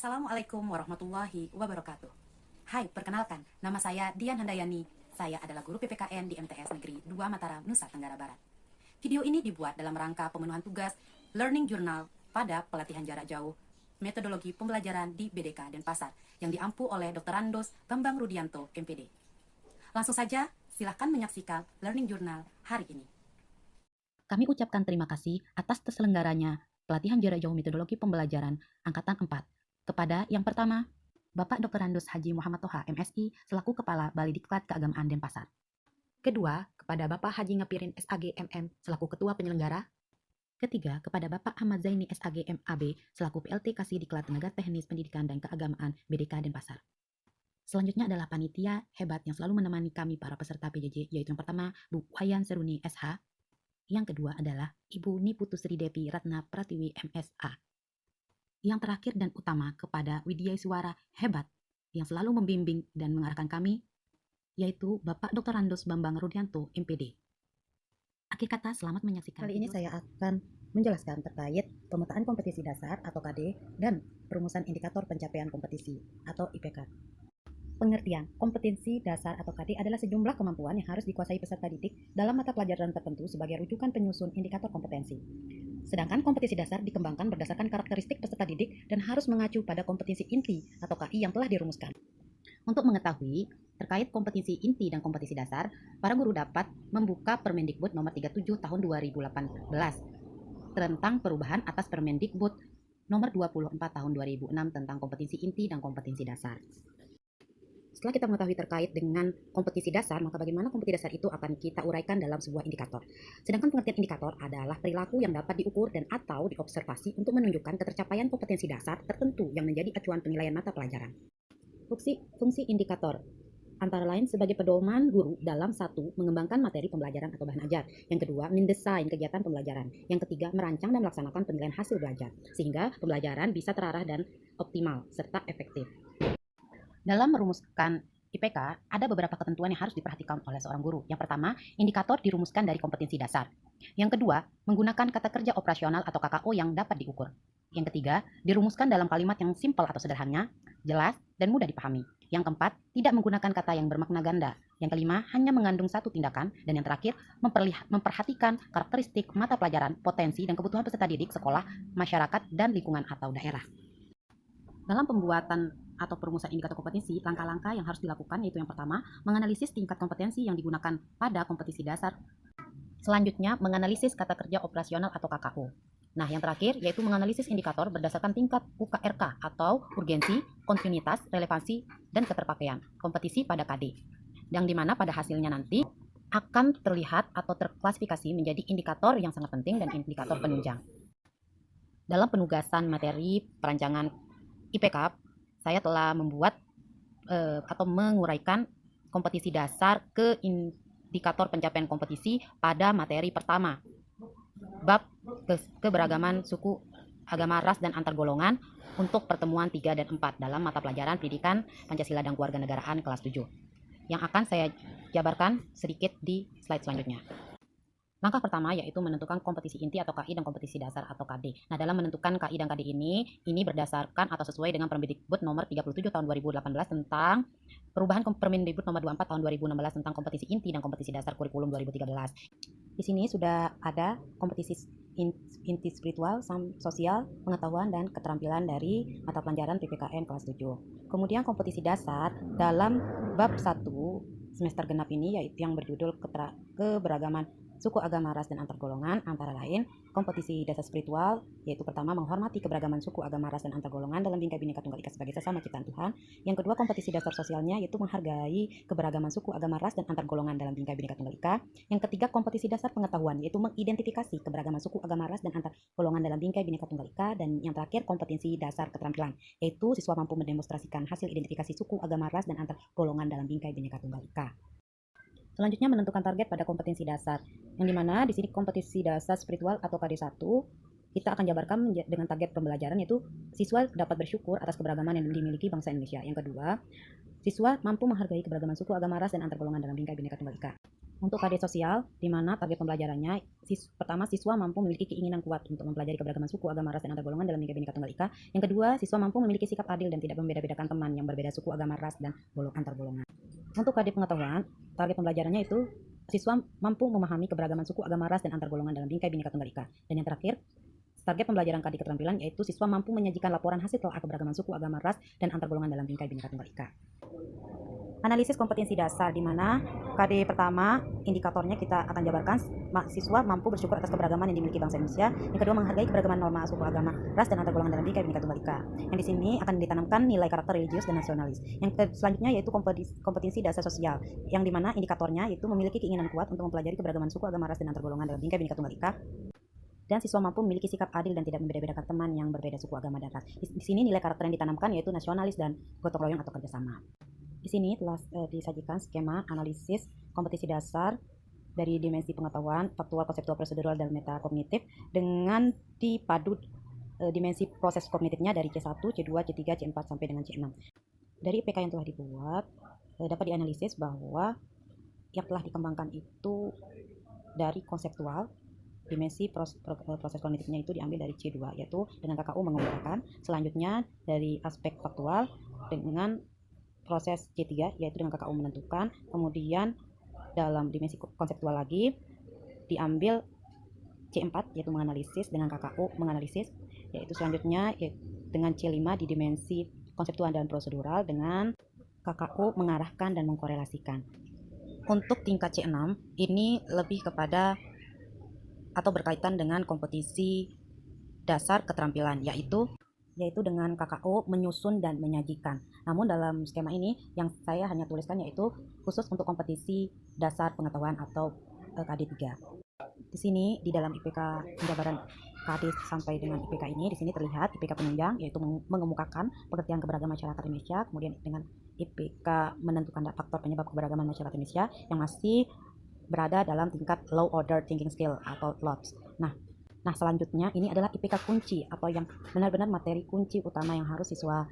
Assalamualaikum warahmatullahi wabarakatuh. Hai, perkenalkan, nama saya Dian Handayani. Saya adalah guru PPKN di MTS Negeri 2 Mataram, Nusa Tenggara Barat. Video ini dibuat dalam rangka pemenuhan tugas Learning Journal pada pelatihan jarak jauh metodologi pembelajaran di BDK Denpasar yang diampu oleh Dr. Randos Bambang Rudianto, MPD. Langsung saja, silahkan menyaksikan Learning Journal hari ini. Kami ucapkan terima kasih atas terselenggaranya pelatihan jarak jauh metodologi pembelajaran Angkatan 4 kepada yang pertama, Bapak Dr. Randos Haji Muhammad Toha, MSI, selaku Kepala Balai Diklat Keagamaan Denpasar. Kedua, kepada Bapak Haji Ngapirin SAG MM, selaku Ketua Penyelenggara. Ketiga, kepada Bapak Ahmad Zaini SAG MAB, selaku PLT Kasih Diklat Tenaga Teknis Pendidikan dan Keagamaan BDK Denpasar. Selanjutnya adalah panitia hebat yang selalu menemani kami para peserta PJJ, yaitu yang pertama, Bu Wayan Seruni SH. Yang kedua adalah Ibu Niputu Sri Devi Ratna Pratiwi MSA. Yang terakhir dan utama kepada Widya Suara hebat yang selalu membimbing dan mengarahkan kami, yaitu Bapak Dr. Randos Bambang Rudianto, MPD. Akhir kata, selamat menyaksikan. Kali ini saya akan menjelaskan terkait pemetaan kompetisi dasar atau KD dan perumusan indikator pencapaian kompetisi atau IPK. Pengertian, kompetensi dasar atau KD adalah sejumlah kemampuan yang harus dikuasai peserta didik dalam mata pelajaran tertentu sebagai rujukan penyusun indikator kompetensi. Sedangkan kompetisi dasar dikembangkan berdasarkan karakteristik peserta didik dan harus mengacu pada kompetensi inti atau KI yang telah dirumuskan. Untuk mengetahui terkait kompetensi inti dan kompetisi dasar, para guru dapat membuka Permendikbud nomor 37 tahun 2018 tentang perubahan atas Permendikbud nomor 24 tahun 2006 tentang kompetensi inti dan kompetensi dasar. Setelah kita mengetahui terkait dengan kompetensi dasar, maka bagaimana kompetensi dasar itu akan kita uraikan dalam sebuah indikator. Sedangkan pengertian indikator adalah perilaku yang dapat diukur dan atau diobservasi untuk menunjukkan ketercapaian kompetensi dasar tertentu yang menjadi acuan penilaian mata pelajaran. Fungsi indikator antara lain sebagai pedoman guru dalam satu, mengembangkan materi pembelajaran atau bahan ajar. Yang kedua, mendesain kegiatan pembelajaran. Yang ketiga, merancang dan melaksanakan penilaian hasil belajar, sehingga pembelajaran bisa terarah dan optimal, serta efektif. Dalam merumuskan IPK, ada beberapa ketentuan yang harus diperhatikan oleh seorang guru. Yang pertama, indikator dirumuskan dari kompetensi dasar. Yang kedua, menggunakan kata kerja operasional atau KKO yang dapat diukur. Yang ketiga, dirumuskan dalam kalimat yang simpel atau sederhana, jelas, dan mudah dipahami. Yang keempat, tidak menggunakan kata yang bermakna ganda. Yang kelima, hanya mengandung satu tindakan. Dan yang terakhir, memperhatikan karakteristik mata pelajaran, potensi, dan kebutuhan peserta didik, sekolah, masyarakat, dan lingkungan atau daerah. Dalam pembuatan atau perumusan indikator kompetensi, langkah-langkah yang harus dilakukan yaitu yang pertama, menganalisis tingkat kompetensi yang digunakan pada kompetisi dasar. Selanjutnya, menganalisis kata kerja operasional atau KKO. Nah, yang terakhir yaitu menganalisis indikator berdasarkan tingkat UKRK atau urgensi, kontinuitas, relevansi, dan keterpakaian kompetisi pada KD. Yang dimana pada hasilnya nanti akan terlihat atau terklasifikasi menjadi indikator yang sangat penting dan indikator penunjang. Dalam penugasan materi perancangan IPK, saya telah membuat atau menguraikan kompetisi dasar ke indikator pencapaian kompetisi pada materi pertama, bab keberagaman suku, agama, ras, dan antar golongan untuk pertemuan 3 dan 4 dalam mata pelajaran pendidikan Pancasila dan Kewarganegaraan kelas 7, yang akan saya jabarkan sedikit di slide selanjutnya. Langkah pertama yaitu menentukan kompetisi inti atau KI dan kompetisi dasar atau KD. Nah, dalam menentukan KI dan KD ini berdasarkan atau sesuai dengan Permendikbud nomor 37 tahun 2018 tentang perubahan Permendikbud nomor 24 tahun 2016 tentang kompetisi inti dan kompetisi dasar kurikulum 2013. Di sini sudah ada kompetisi inti spiritual, sosial, pengetahuan, dan keterampilan dari mata pelajaran PPKN kelas 7. Kemudian kompetisi dasar dalam bab 1 semester genap ini yaitu yang berjudul keberagaman suku, agama, ras, dan antar golongan, antara lain kompetisi dasar spiritual, yaitu pertama, menghormati keberagaman suku, agama, ras, dan antar golongan dalam Bhinneka Bhinneka Tunggal Ika sebagai sesama ciptaan Tuhan. Yang kedua, kompetisi dasar sosialnya, yaitu menghargai keberagaman suku, agama, ras, dan antar golongan dalam Bhinneka Bhinneka Tunggal Ika. Yang ketiga, kompetisi dasar pengetahuan, yaitu mengidentifikasi keberagaman suku, agama, ras, dan antar golongan dalam Bhinneka Bhinneka Tunggal Ika. Dan yang terakhir, kompetensi dasar keterampilan, yaitu siswa mampu mendemonstrasikan hasil identifikasi suku, agama, ras, dan antar golongan dalam Bhinneka Bhinneka Tunggal Ika. Selanjutnya, menentukan target pada kompetensi dasar, yang dimana di sini kompetisi dasar spiritual atau KD1 kita akan jabarkan dengan target pembelajaran, yaitu siswa dapat bersyukur atas keberagaman yang dimiliki bangsa Indonesia. Yang kedua, siswa mampu menghargai keberagaman suku, agama, ras, dan antar golongan dalam Bhinneka Bhinneka Tunggal Ika. Untuk KD sosial, di mana target pembelajarannya pertama, siswa mampu memiliki keinginan kuat untuk mempelajari keberagaman suku, agama, ras, dan antar golongan dalam Bhinneka Bhinneka Tunggal Ika. Yang kedua, siswa mampu memiliki sikap adil dan tidak membeda-bedakan teman yang berbeda suku, agama, ras, dan antar golongan. Untuk KD pengetahuan, target pembelajarannya itu siswa mampu memahami keberagaman suku, agama, ras, dan antar golongan dalam Bhinneka Bhinneka Tunggal Ika. Dan yang terakhir, target pembelajaran KD keterampilan yaitu siswa mampu menyajikan laporan hasil telah keberagaman suku, agama, ras, dan antar golongan dalam Bhinneka Bhinneka Tunggal Ika. Analisis kompetensi dasar, di mana KD pertama indikatornya kita akan jabarkan siswa mampu bersyukur atas keberagaman yang dimiliki bangsa Indonesia. Yang kedua, menghargai keberagaman norma suku, agama, ras, dan antar golongan dalam Bhinneka Bhinneka Tunggal Ika. Yang di sini akan ditanamkan nilai karakter religius dan nasionalis. Yang selanjutnya yaitu kompetensi dasar sosial, yang dimana indikatornya yaitu memiliki keinginan kuat untuk mempelajari keberagaman suku, agama, ras, dan antar golongan dalam Bhinneka Bhinneka Tunggal Ika. Dan siswa mampu memiliki sikap adil dan tidak membeda-bedakan teman yang berbeda suku, agama, dan ras. Di sini nilai karakter yang ditanamkan yaitu nasionalis dan gotong royong atau kerjasama. Di sini telah disajikan skema analisis kompetensi dasar dari dimensi pengetahuan, faktual, konseptual, prosedural, dan metakognitif dengan dipadu dimensi proses kognitifnya dari C1, C2, C3, C4 sampai dengan C6. Dari IPK yang telah dibuat dapat dianalisis bahwa yang telah dikembangkan itu dari konseptual, dimensi proses kognitifnya itu diambil dari C2, yaitu dengan KKU mengemukakan. Selanjutnya dari aspek faktual dengan proses C3 yaitu dengan KKU menentukan. Kemudian dalam dimensi konseptual lagi diambil C4 yaitu menganalisis, dengan KKU menganalisis, yaitu selanjutnya dengan C5 di dimensi konseptual dan prosedural, dengan KKU mengarahkan dan mengkorelasikan. Untuk tingkat C6 ini lebih kepada atau berkaitan dengan kompetisi dasar keterampilan, yaitu dengan KKU menyusun dan menyajikan. Namun dalam skema ini yang saya hanya tuliskan yaitu khusus untuk kompetisi dasar pengetahuan atau KD3. Di sini di dalam IPK penjabaran KD sampai dengan IPK ini, di sini terlihat IPK penunjang yaitu mengemukakan pengertian keberagaman masyarakat Indonesia, kemudian dengan IPK menentukan faktor penyebab keberagaman masyarakat Indonesia yang masih berada dalam tingkat low order thinking skill atau LOTS. Nah, selanjutnya ini adalah IPK kunci atau yang benar-benar materi kunci utama yang harus siswa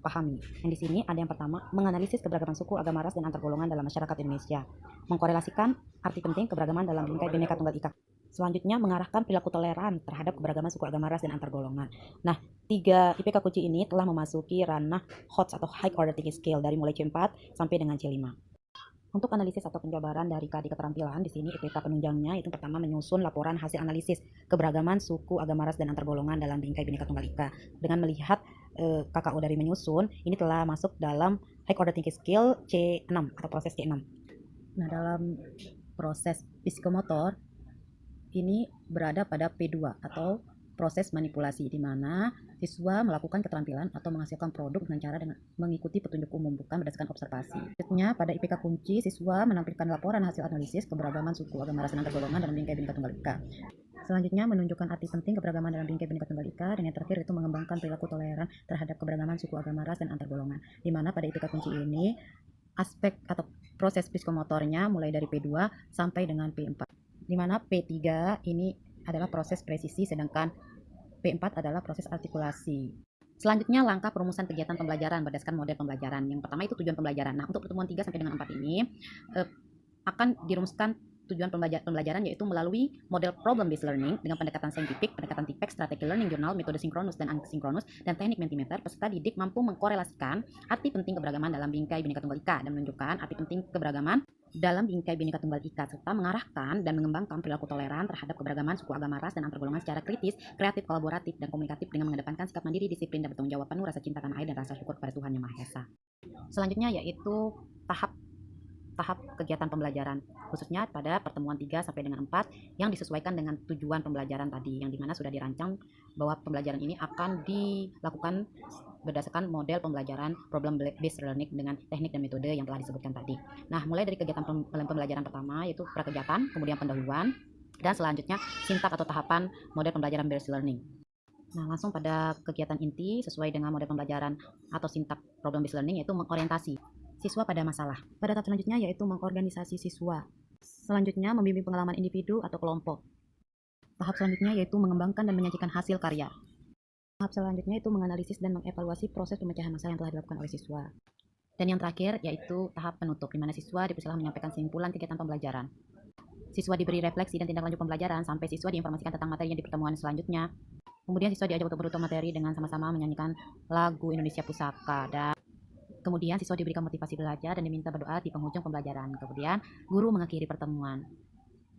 pahami. Yang di sini ada yang pertama, menganalisis keberagaman suku, agama, ras, dan antar golongan dalam masyarakat Indonesia. Mengkorelasikan arti penting keberagaman dalam Bhinneka Bhinneka Tunggal Ika. Selanjutnya, mengarahkan perilaku toleran terhadap keberagaman suku, agama, ras, dan antar golongan. Nah, 3 IPK kunci ini telah memasuki ranah HOTS atau High Order Thinking Skill dari mulai C4 sampai dengan C5. Untuk analisis atau penjabaran dari KD keterampilan, di sini IPK penunjangnya itu pertama menyusun laporan hasil analisis keberagaman suku, agama, ras, dan antar golongan dalam Bhinneka Bhinneka Tunggal Ika. Dengan melihat KKU dari menyusun, ini telah masuk dalam High Order Thinking Skill C6 atau proses C6. Nah, dalam proses psikomotor ini berada pada P2 atau proses manipulasi, di mana siswa melakukan keterampilan atau menghasilkan produk dengan cara mengikuti petunjuk umum, bukan berdasarkan observasi. Selanjutnya, pada IPK kunci, siswa menampilkan laporan hasil analisis keberagaman suku, agama, ras, dan antar golongan dalam Bhinneka Bhinneka Tunggal Ika. Selanjutnya, menunjukkan arti penting keberagaman dalam Bhinneka Bhinneka Tunggal Ika, dan yang terakhir itu mengembangkan perilaku toleran terhadap keberagaman suku, agama, ras, dan antar golongan. Di mana pada IPK kunci ini aspek atau proses psikomotornya mulai dari P2 sampai dengan P4. Di mana P3 ini adalah proses presisi, sedangkan P4 adalah proses artikulasi. Selanjutnya, langkah perumusan kegiatan pembelajaran berdasarkan model pembelajaran. Yang pertama itu tujuan pembelajaran. Nah, untuk pertemuan 3 sampai dengan 4 ini akan dirumuskan tujuan pembelajaran yaitu melalui model problem based learning dengan pendekatan saintifik, pendekatan TIPEX, strategi learning journal, metode sinkronus dan asinkronus, dan teknik Mentimeter. Peserta didik mampu mengkorelasikan arti penting keberagaman dalam Bhinneka Bhinneka Tunggal Ika dan menunjukkan arti penting keberagaman dalam Bhinneka Bhinneka Tunggal Ika, serta mengarahkan dan mengembangkan perilaku toleran terhadap keberagaman suku, agama, ras, dan antar golongan secara kritis, kreatif, kolaboratif, dan komunikatif dengan mengedepankan sikap mandiri, disiplin, dan bertanggung jawab penuh, rasa cinta tanah air, dan rasa syukur kepada Tuhan Yang Maha Esa. Selanjutnya yaitu tahap kegiatan pembelajaran, khususnya pada pertemuan 3 sampai dengan 4 yang disesuaikan dengan tujuan pembelajaran tadi, yang dimana sudah dirancang bahwa pembelajaran ini akan dilakukan berdasarkan model pembelajaran problem based learning dengan teknik dan metode yang telah disebutkan tadi. Nah, mulai dari kegiatan pembelajaran pertama yaitu prakegiatan, kemudian pendahuluan, dan selanjutnya sintak atau tahapan model pembelajaran based learning. Nah, langsung pada kegiatan inti sesuai dengan model pembelajaran atau sintak problem based learning, yaitu mengorientasi siswa pada masalah. Pada tahap selanjutnya yaitu mengorganisasi siswa. Selanjutnya membimbing pengalaman individu atau kelompok. Tahap selanjutnya yaitu mengembangkan dan menyajikan hasil karya. Tahap selanjutnya itu menganalisis dan mengevaluasi proses pemecahan masalah yang telah dilakukan oleh siswa. Dan yang terakhir yaitu tahap penutup, di mana siswa dipersilakan menyampaikan kesimpulan kegiatan pembelajaran. Siswa diberi refleksi dan tindak lanjut pembelajaran sampai siswa diinformasikan tentang materinya di pertemuan selanjutnya. Kemudian siswa diajak untuk menutup materi dengan sama-sama menyanyikan lagu Indonesia Pusaka. Dan kemudian siswa diberikan motivasi belajar dan diminta berdoa di penghujung pembelajaran. Kemudian guru mengakhiri pertemuan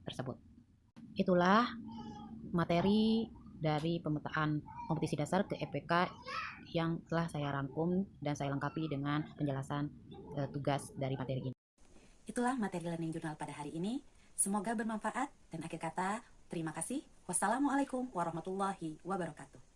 tersebut. Itulah materi dari pemetaan kompetisi dasar ke EPK yang telah saya rangkum dan saya lengkapi dengan penjelasan tugas dari materi ini. Itulah materi Learning Journal pada hari ini. Semoga bermanfaat dan akhir kata, terima kasih. Wassalamualaikum warahmatullahi wabarakatuh.